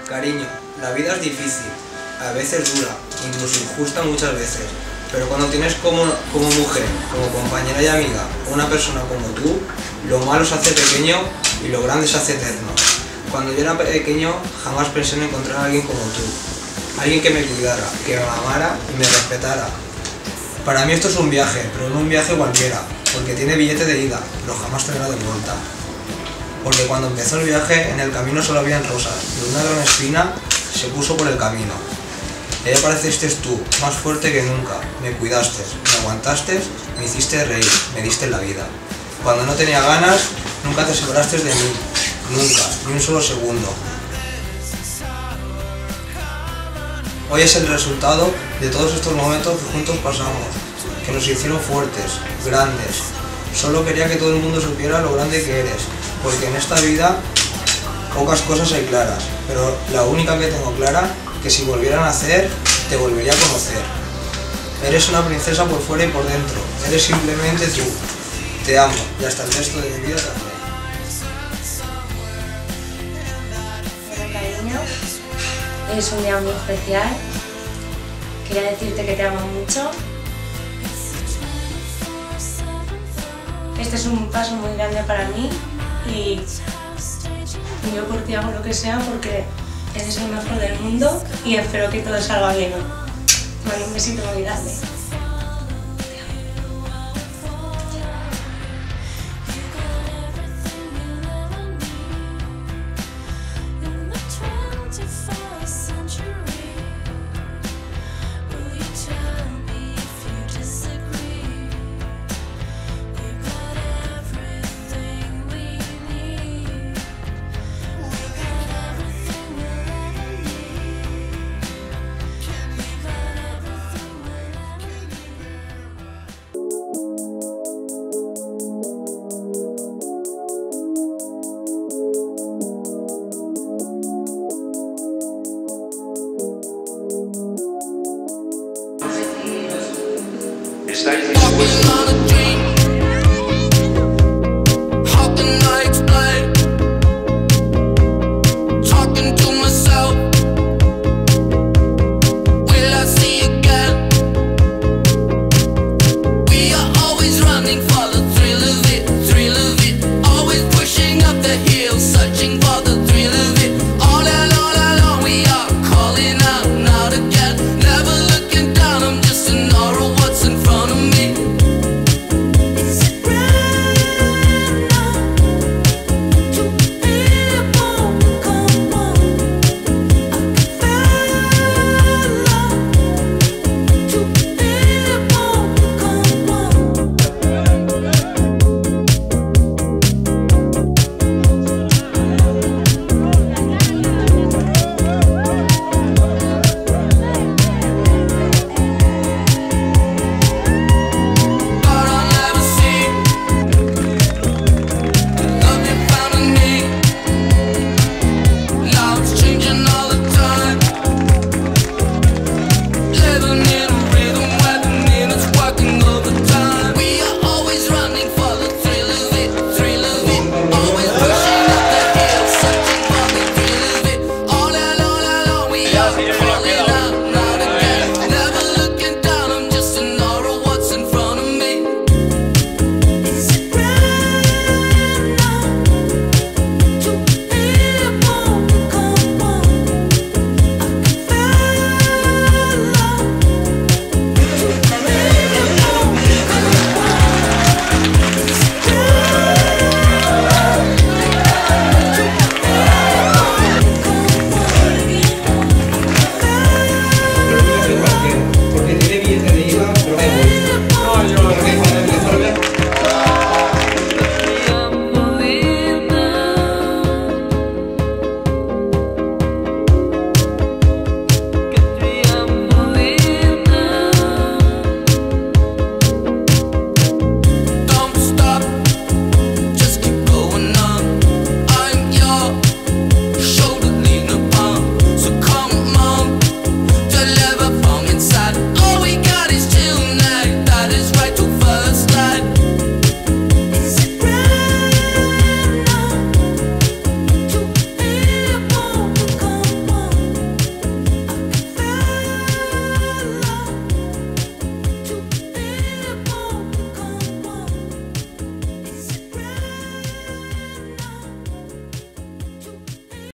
Cariño, la vida es difícil, a veces dura, incluso injusta muchas veces, pero cuando tienes como mujer, como compañera y amiga, una persona como tú, lo malo se hace pequeño y lo grande se hace eterno. Cuando yo era pequeño jamás pensé en encontrar a alguien como tú, alguien que me cuidara, que me amara y me respetara. Para mí esto es un viaje, pero no un viaje cualquiera, porque tiene billete de ida, pero jamás tendrá de vuelta. Porque cuando empezó el viaje, en el camino solo habían rosas, y una gran espina se puso por el camino. Y ahí apareciste tú, más fuerte que nunca, me cuidaste, me aguantaste, me hiciste reír, me diste la vida. Cuando no tenía ganas, nunca te separaste de mí, nunca, ni un solo segundo. Hoy es el resultado de todos estos momentos que juntos pasamos, que nos hicieron fuertes, grandes. Solo quería que todo el mundo supiera lo grande que eres, porque en esta vida pocas cosas hay claras, pero la única que tengo clara, que si volvieran a nacer, te volvería a conocer. Eres una princesa por fuera y por dentro, eres simplemente tú. Te amo y hasta el resto de mi vida te amaré. Bueno, cariño, es un día muy especial. Quería decirte que te amo mucho. Este es un paso muy grande para mí y yo por ti hago lo que sea porque eres el mejor del mundo y espero que todo salga bien. Te mando un besito muy grande. ¿Estáis dispuestos?